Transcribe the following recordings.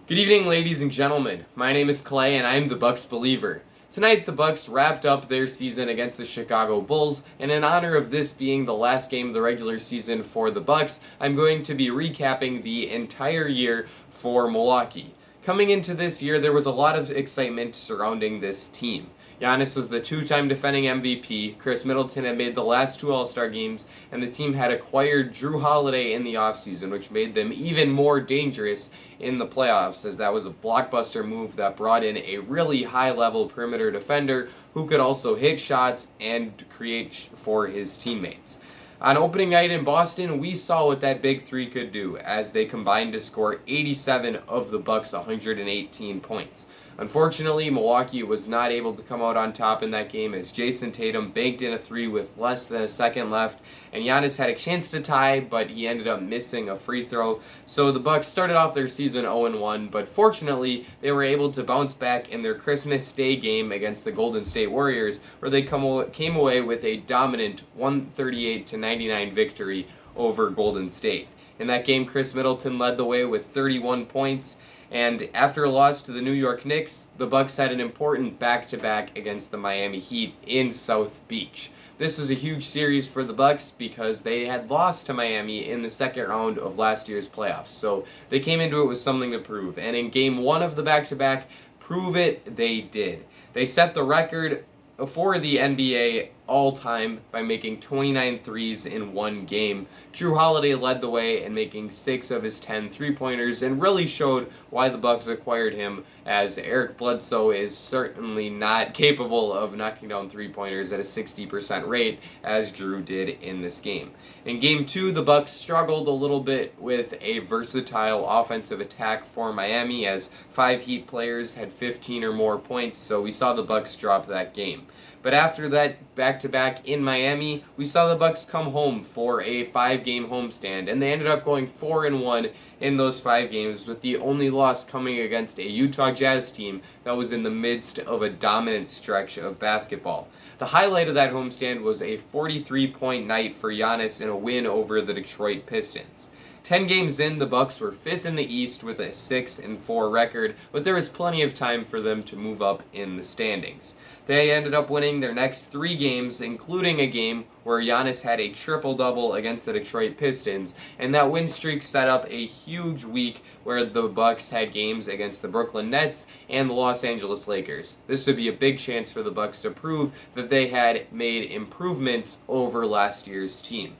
Good evening, ladies and gentlemen. My name is Clay, and I am the Bucks believer. Tonight, the Bucks wrapped up their season against the Chicago Bulls, and in honor of this being the last game of the regular season for the Bucks, I'm going to be recapping the entire year for Milwaukee. Coming into this year, there was a lot of excitement surrounding this team. Giannis was the two-time defending MVP, Chris Middleton had made the last two All-Star games, and the team had acquired Jrue Holiday in the offseason, which made them even more dangerous in the playoffs, as that was a blockbuster move that brought in a really high-level perimeter defender who could also hit shots and create for his teammates. On opening night in Boston, we saw what that big three could do as they combined to score 87 of the Bucks' 118 points. Unfortunately, Milwaukee was not able to come out on top in that game as Jason Tatum banked in a three with less than a second left, and Giannis had a chance to tie, but he ended up missing a free throw. So the Bucks started off their season 0-1, but fortunately, they were able to bounce back in their Christmas Day game against the Golden State Warriors, where they came away with a dominant 138-99 victory over Golden State. In that game, Chris Middleton led the way with 31 points, and after a loss to the New York Knicks, the Bucks had an important back-to-back against the Miami Heat in South Beach. This was a huge series for the Bucks because they had lost to Miami in the second round of last year's playoffs, so they came into it with something to prove, and in game one of the back-to-back, prove it they did. They set the record for the NBA all-time by making 29 threes in one game. Jrue Holiday led the way in making 6 of his 10 three-pointers and really showed why the Bucks acquired him, as Eric Bledsoe is certainly not capable of knocking down three-pointers at a 60% rate as Jrue did in this game. In game 2, the Bucks struggled a little bit with a versatile offensive attack for Miami as 5 Heat players had 15 or more points, so we saw the Bucks drop that game. But after that back-to-back in Miami, we saw the Bucks come home for a 5-game homestand, and they ended up going 4-1 in those 5 games, with the only loss coming against a Utah Jazz team that was in the midst of a dominant stretch of basketball. The highlight of that homestand was a 43-point night for Giannis in a win over the Detroit Pistons. 10 games in, the Bucks were 5th in the East with a 6-4 record, but there was plenty of time for them to move up in the standings. They ended up winning their next 3 games, including a game where Giannis had a triple-double against the Detroit Pistons, and that win streak set up a huge week where the Bucks had games against the Brooklyn Nets and the Los Angeles Lakers. This would be a big chance for the Bucks to prove that they had made improvements over last year's team.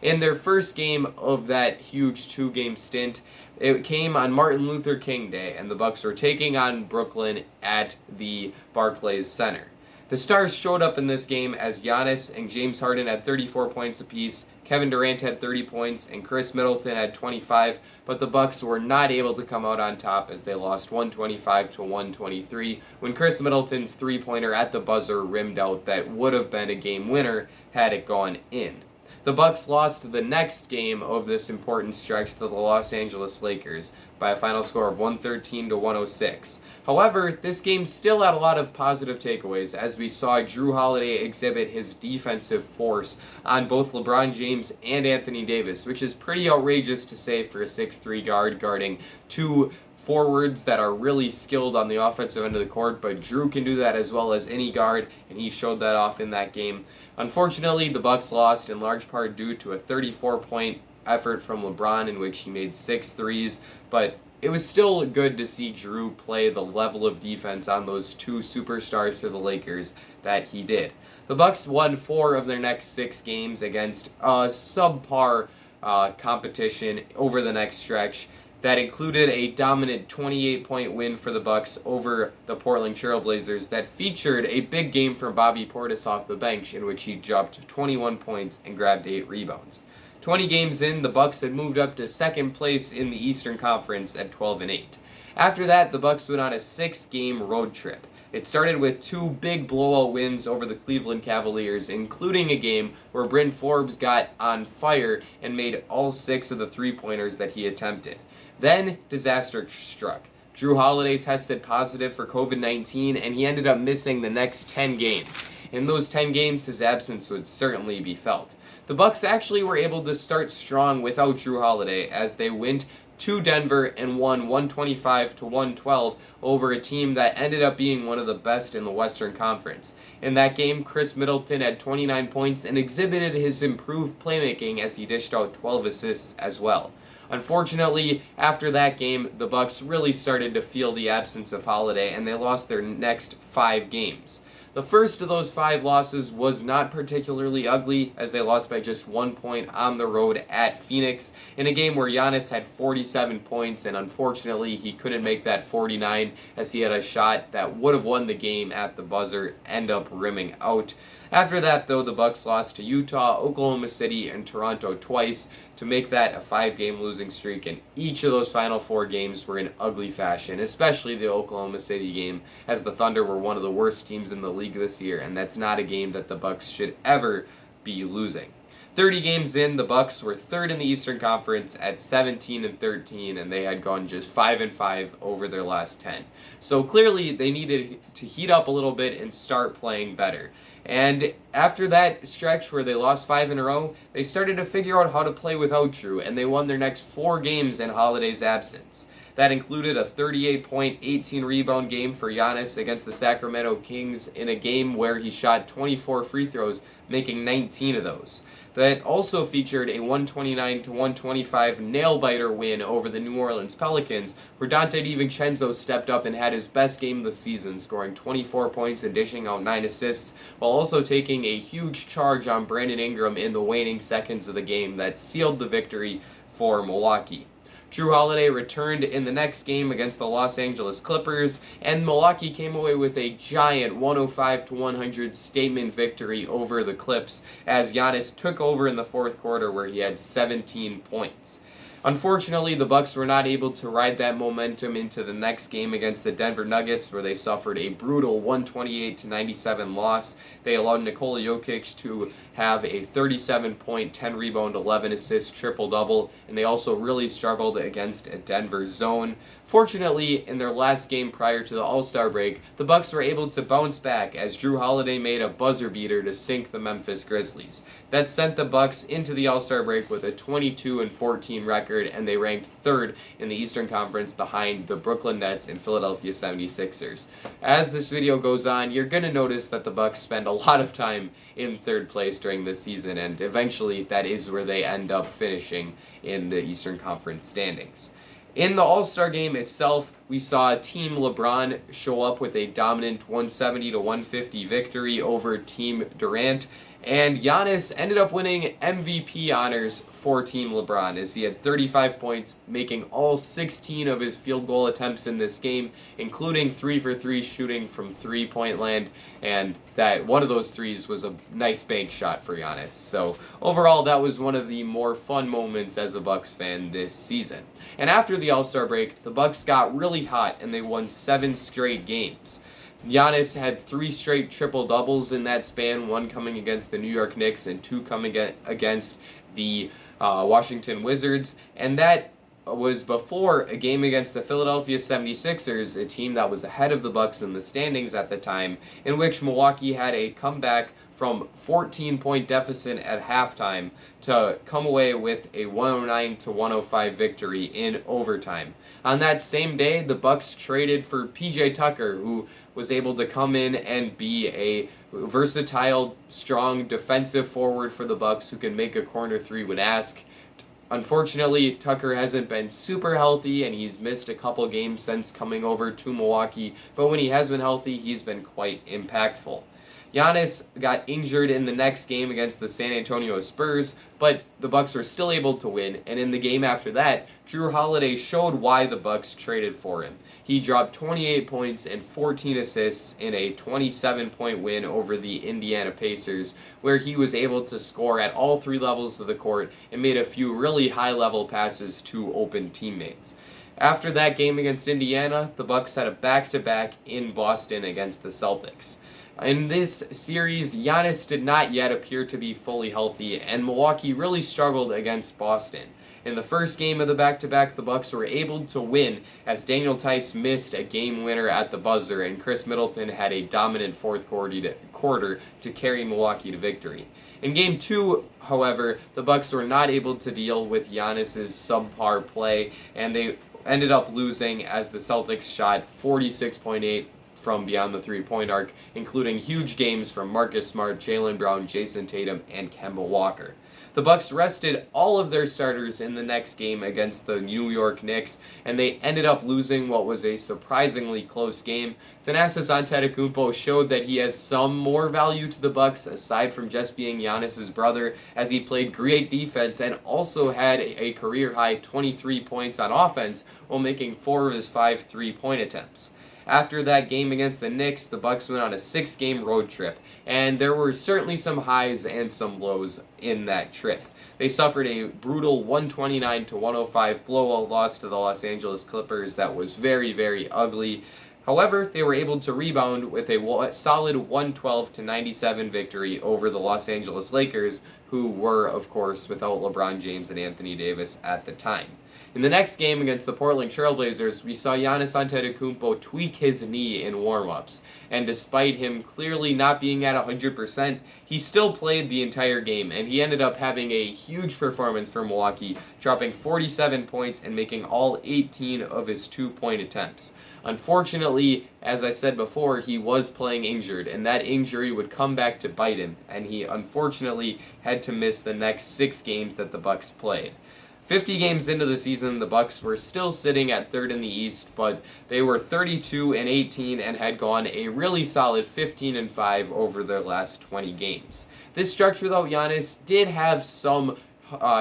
In their first game of that huge 2-game stint, it came on Martin Luther King Day, and the Bucks were taking on Brooklyn at the Barclays Center. The stars showed up in this game as Giannis and James Harden had 34 points apiece, Kevin Durant had 30 points, and Chris Middleton had 25, but the Bucks were not able to come out on top as they lost 125-123 when Chris Middleton's three-pointer at the buzzer rimmed out that would have been a game winner had it gone in. The Bucks lost the next game of this important stretch to the Los Angeles Lakers by a final score of 113-106. However, this game still had a lot of positive takeaways as we saw Jrue Holiday exhibit his defensive force on both LeBron James and Anthony Davis, which is pretty outrageous to say for a 6'3 guard guarding 2 forwards that are really skilled on the offensive end of the court, but Jrue can do that as well as any guard, and he showed that off in that game. Unfortunately, the Bucks lost in large part due to a 34-point effort from LeBron in which he made 6 threes, but it was still good to see Jrue play the level of defense on those 2 superstars for the Lakers that he did. The Bucks won 4 of their next 6 games against a subpar competition over the next stretch. That included a dominant 28-point win for the Bucks over the Portland Trail Blazers that featured a big game from Bobby Portis off the bench in which he dropped 21 points and grabbed 8 rebounds. 20 games in, the Bucks had moved up to second place in the Eastern Conference at 12-8. After that, the Bucks went on a 6-game road trip. It started with 2 big blowout wins over the Cleveland Cavaliers, including a game where Bryn Forbes got on fire and made all 6 of the three-pointers that he attempted. Then, disaster struck. Jrue Holiday tested positive for COVID-19, and he ended up missing the next 10 games. In those 10 games, his absence would certainly be felt. The Bucks actually were able to start strong without Jrue Holiday as they went to Denver and won 125 to 112 over a team that ended up being one of the best in the Western Conference. In that game, Chris Middleton had 29 points and exhibited his improved playmaking as he dished out 12 assists as well. Unfortunately, after that game, the Bucks really started to feel the absence of Holiday and they lost their next 5 games. The first of those 5 losses was not particularly ugly, as they lost by just 1 point on the road at Phoenix in a game where Giannis had 47 points, and unfortunately he couldn't make that 49 as he had a shot that would have won the game at the buzzer end up rimming out. After that, though, the Bucks lost to Utah, Oklahoma City, and Toronto twice to make that a 5-game losing streak, and each of those final 4 games were in ugly fashion, especially the Oklahoma City game, as the Thunder were one of the worst teams in the league this year, and that's not a game that the Bucks should ever be losing. 30 games in, the Bucks were 3rd in the Eastern Conference at 17-13, and they had gone just 5-5 over their last 10. So clearly, they needed to heat up a little bit and start playing better. And after that stretch where they lost 5 in a row, they started to figure out how to play without Drew, and they won their next 4 games in Holiday's absence. That included a 38-point, 18-rebound game for Giannis against the Sacramento Kings in a game where he shot 24 free throws, making 19 of those. That also featured a 129-125 nail-biter win over the New Orleans Pelicans, where Dante DiVincenzo stepped up and had his best game of the season, scoring 24 points and dishing out 9 assists, while also taking a huge charge on Brandon Ingram in the waning seconds of the game that sealed the victory for Milwaukee. Drew Holiday returned in the next game against the Los Angeles Clippers, and Milwaukee came away with a giant 105-100 statement victory over the Clips as Giannis took over in the fourth quarter where he had 17 points. Unfortunately, the Bucks were not able to ride that momentum into the next game against the Denver Nuggets, where they suffered a brutal 128-97 loss. They allowed Nikola Jokic to have a 37-point, 10-rebound, 11-assist triple-double, and they also really struggled against a Denver zone. Fortunately, in their last game prior to the All-Star break, the Bucks were able to bounce back as Drew Holiday made a buzzer beater to sink the Memphis Grizzlies. That sent the Bucks into the All-Star break with a 22-14 record, and they ranked 3rd in the Eastern Conference behind the Brooklyn Nets and Philadelphia 76ers. As this video goes on, you're going to notice that the Bucks spend a lot of time in 3rd place during this season, and eventually that is where they end up finishing in the Eastern Conference standings. In the All-Star game itself, we saw Team LeBron show up with a dominant 170-150 victory over Team Durant, and Giannis ended up winning MVP honors for Team LeBron as he had 35 points, making all 16 of his field goal attempts in this game, including 3-for-3 shooting from three-point land, and that one of those threes was a nice bank shot for Giannis. So overall, that was one of the more fun moments as a Bucks fan this season. And after the All-Star break, the Bucks got really hot and they won 7 straight games. Giannis had 3 straight triple-doubles in that span, 1 coming against the New York Knicks and 2 coming against the Washington Wizards, and that was before a game against the Philadelphia 76ers, a team that was ahead of the Bucks in the standings at the time, in which Milwaukee had a comeback from 14-point deficit at halftime to come away with a 109-105 victory in overtime. On that same day, the Bucks traded for PJ Tucker, who was able to come in and be a versatile, strong defensive forward for the Bucks who can make a corner 3 when asked. Unfortunately, Tucker hasn't been super healthy, and he's missed a couple games since coming over to Milwaukee, but when he has been healthy, he's been quite impactful. Giannis got injured in the next game against the San Antonio Spurs, but the Bucks were still able to win, and in the game after that, Drew Holiday showed why the Bucks traded for him. He dropped 28 points and 14 assists in a 27-point win over the Indiana Pacers, where he was able to score at all 3 levels of the court and made a few really high-level passes to open teammates. After that game against Indiana, the Bucks had a back-to-back in Boston against the Celtics. In this series, Giannis did not yet appear to be fully healthy, and Milwaukee really struggled against Boston. In the first game of the back-to-back, the Bucks were able to win as Daniel Tice missed a game winner at the buzzer, and Chris Middleton had a dominant fourth quarter to carry Milwaukee to victory. In Game 2, however, the Bucks were not able to deal with Giannis's subpar play, and they ended up losing as the Celtics shot 46.8 from beyond the three-point arc, including huge games from Marcus Smart, Jaylen Brown, Jason Tatum, and Kemba Walker. The Bucks rested all of their starters in the next game against the New York Knicks, and they ended up losing what was a surprisingly close game. Thanasis Antetokounmpo showed that he has some more value to the Bucks aside from just being Giannis's brother, as he played great defense and also had a career-high 23 points on offense while making 4 of his 5 three-point attempts. After that game against the Knicks, the Bucks went on a 6-game road trip, and there were certainly some highs and some lows in that trip. They suffered a brutal 129-105 blowout loss to the Los Angeles Clippers that was very, very ugly. However, they were able to rebound with a solid 112-97 victory over the Los Angeles Lakers, who were, of course, without LeBron James and Anthony Davis at the time. In the next game against the Portland Trailblazers, we saw Giannis Antetokounmpo tweak his knee in warm-ups, and despite him clearly not being at 100%, he still played the entire game, and he ended up having a huge performance for Milwaukee, dropping 47 points and making all 18 of his 2-point attempts. Unfortunately, as I said before, he was playing injured, and that injury would come back to bite him, and he unfortunately had to miss the next 6 games that the Bucks played. 50 games into the season, the Bucks were still sitting at third in the East, but they were 32-18 and had gone a really solid 15-5 over their last 20 games. This stretch without Giannis did have some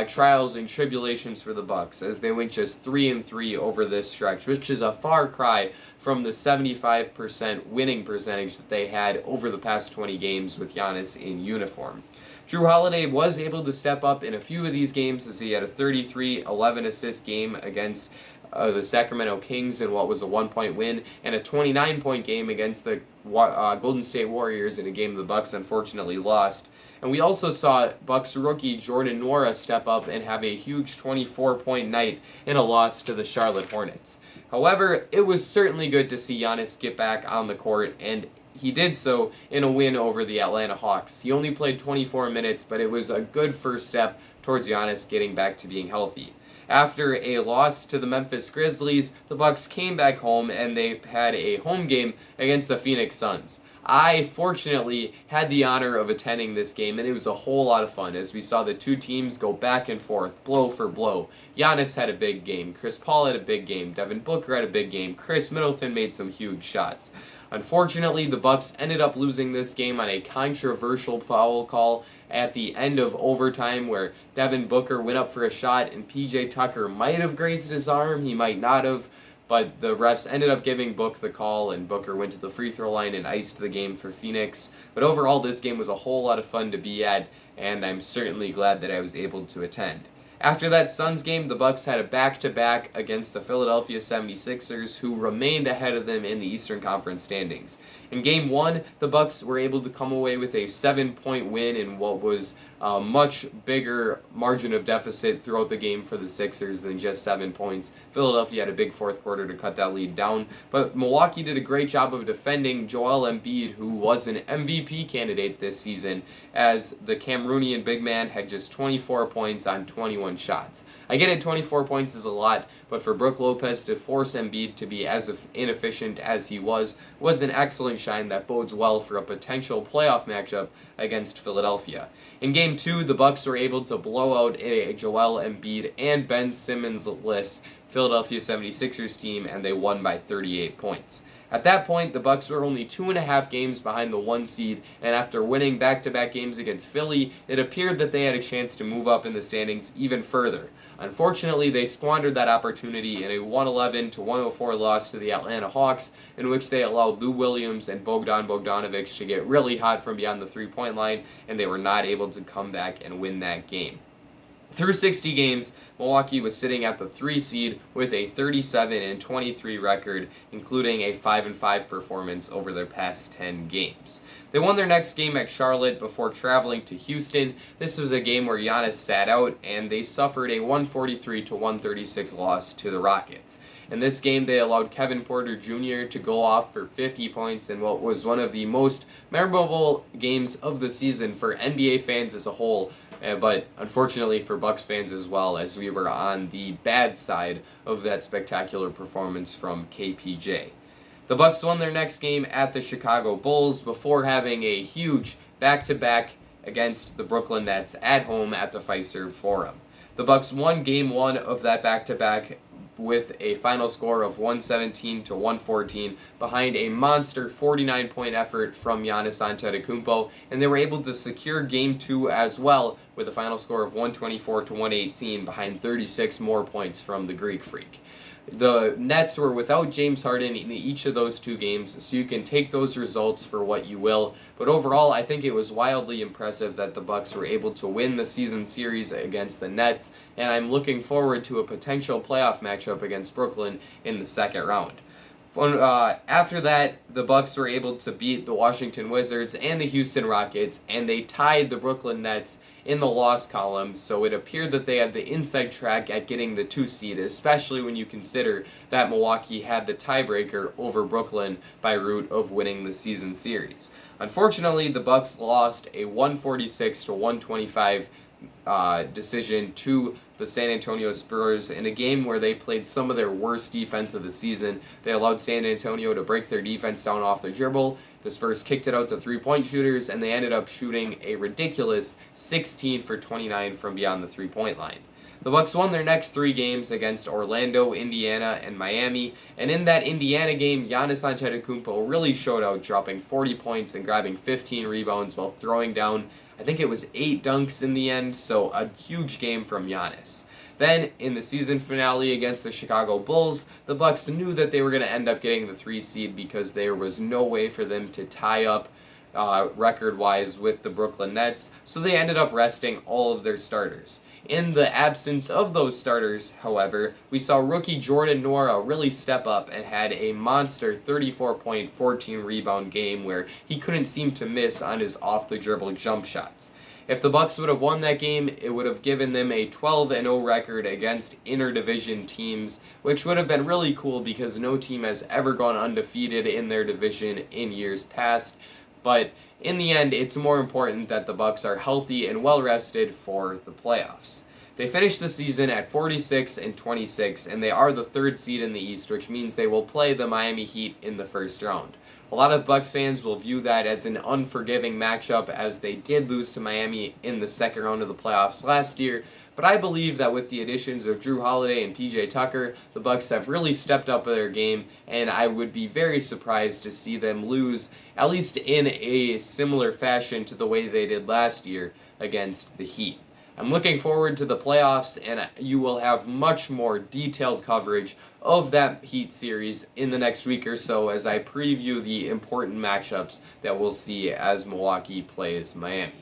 trials and tribulations for the Bucks, as they went just 3-3 over this stretch, which is a far cry from the 75% winning percentage that they had over the past 20 games with Giannis in uniform. Jrue Holiday was able to step up in a few of these games, as he had a 33-11 assist game against the Sacramento Kings in what was a 1-point win, and a 29-point game against the Golden State Warriors in a game the Bucks unfortunately lost. And we also saw Bucks rookie Jordan Nwora step up and have a huge 24-point night in a loss to the Charlotte Hornets. However, it was certainly good to see Giannis get back on the court, and he did so in a win over the Atlanta Hawks. He only played 24 minutes, but it was a good first step towards Giannis getting back to being healthy. After a loss to the Memphis Grizzlies, the Bucks came back home and they had a home game against the Phoenix Suns. I, fortunately, had the honor of attending this game, and it was a whole lot of fun as we saw the two teams go back and forth, blow for blow. Giannis had a big game, Chris Paul had a big game, Devin Booker had a big game, Chris Middleton made some huge shots. Unfortunately, the Bucks ended up losing this game on a controversial foul call at the end of overtime, where Devin Booker went up for a shot and PJ Tucker might have grazed his arm, he might not have, but the refs ended up giving Book the call, and Booker went to the free throw line and iced the game for Phoenix. But overall, this game was a whole lot of fun to be at, and I'm certainly glad that I was able to attend. After that Suns game, the Bucks had a back-to-back against the Philadelphia 76ers, who remained ahead of them in the Eastern Conference standings. In Game 1, the Bucks were able to come away with a 7-point win in what was a much bigger margin of deficit throughout the game for the Sixers than just 7 points. Philadelphia had a big fourth quarter to cut that lead down, but Milwaukee did a great job of defending Joel Embiid, who was an MVP candidate this season, as the Cameroonian big man had just 24 points on 21 shots. I get it, 24 points is a lot, but for Brook Lopez to force Embiid to be as inefficient as he was an excellent shine that bodes well for a potential playoff matchup against Philadelphia. In Game 2, the Bucks were able to blow out a Joel Embiid and Ben Simmons-less Philadelphia 76ers team, and they won by 38 points. At that point, the Bucks were only 2.5 games behind the 1 seed, and after winning back-to-back games against Philly, it appeared that they had a chance to move up in the standings even further. Unfortunately, they squandered that opportunity in a 111-104 loss to the Atlanta Hawks, in which they allowed Lou Williams and Bogdan Bogdanovic to get really hot from beyond the three-point line, and they were not able to come back and win that game. Through 60 games, Milwaukee was sitting at the 3 seed with a 37-23 record, including a 5-5 performance over their past 10 games. They won their next game at Charlotte before traveling to Houston. This was a game where Giannis sat out, and they suffered a 143-136 loss to the Rockets. In this game, they allowed Kevin Porter Jr. to go off for 50 points in what was one of the most memorable games of the season for NBA fans as a whole, but unfortunately for Bucks fans as well, as we were on the bad side of that spectacular performance from KPJ. The Bucks won their next game at the Chicago Bulls before having a huge back-to-back against the Brooklyn Nets at home at the Fiserv Forum. The Bucks won Game 1 of that back-to-back with a final score of 117-114 behind a monster 49-point effort from Giannis Antetokounmpo, and they were able to secure Game 2 as well with a final score of 124-118 behind 36 more points from the Greek Freak. The Nets were without James Harden in each of those 2 games, so you can take those results for what you will. But overall, I think it was wildly impressive that the Bucks were able to win the season series against the Nets, and I'm looking forward to a potential playoff matchup against Brooklyn in the second round. After that, the Bucks were able to beat the Washington Wizards and the Houston Rockets, and they tied the Brooklyn Nets in the loss column, so it appeared that they had the inside track at getting the 2 seed, especially when you consider that Milwaukee had the tiebreaker over Brooklyn by route of winning the season series. Unfortunately, the Bucks lost a 146-125 decision to the San Antonio Spurs in a game where they played some of their worst defense of the season. They allowed San Antonio to break their defense down off their dribble. The Spurs kicked it out to 3-point shooters, and they ended up shooting a ridiculous 16 for 29 from beyond the 3-point line. The Bucks won their next 3 games against Orlando, Indiana, and Miami, and in that Indiana game, Giannis Antetokounmpo really showed out, dropping 40 points and grabbing 15 rebounds while throwing down, I think it was 8 dunks in the end, so a huge game from Giannis. Then, in the season finale against the Chicago Bulls, the Bucks knew that they were going to end up getting the 3 seed because there was no way for them to tie up record-wise with the Brooklyn Nets, so they ended up resting all of their starters. In the absence of those starters, however, we saw rookie Jordan Nwora really step up and had a monster 34-point, 14-rebound game where he couldn't seem to miss on his off-the-dribble jump shots. If the Bucks would have won that game, it would have given them a 12-0 record against interdivision teams, which would have been really cool because no team has ever gone undefeated in their division in years past. But in the end, it's more important that the Bucks are healthy and well-rested for the playoffs. They finished the season at 46-26, and they are the 3rd seed in the East, which means they will play the Miami Heat in the first round. A lot of Bucks fans will view that as an unforgiving matchup, as they did lose to Miami in the second round of the playoffs last year, but I believe that with the additions of Drew Holiday and PJ Tucker, the Bucks have really stepped up their game, and I would be very surprised to see them lose, at least in a similar fashion to the way they did last year against the Heat. I'm looking forward to the playoffs, and you will have much more detailed coverage of that Heat series in the next week or so as I preview the important matchups that we'll see as Milwaukee plays Miami.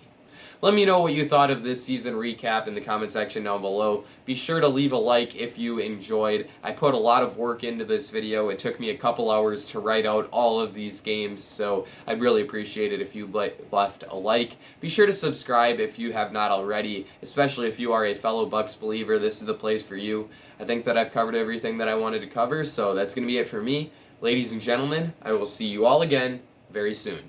Let me know what you thought of this season recap in the comment section down below. Be sure to leave a like if you enjoyed. I put a lot of work into this video. It took me a couple hours to write out all of these games, so I'd really appreciate it if you left a like. Be sure to subscribe if you have not already, especially if you are a fellow Bucks believer. This is the place for you. I think that I've covered everything that I wanted to cover, so that's going to be it for me. Ladies and gentlemen, I will see you all again very soon.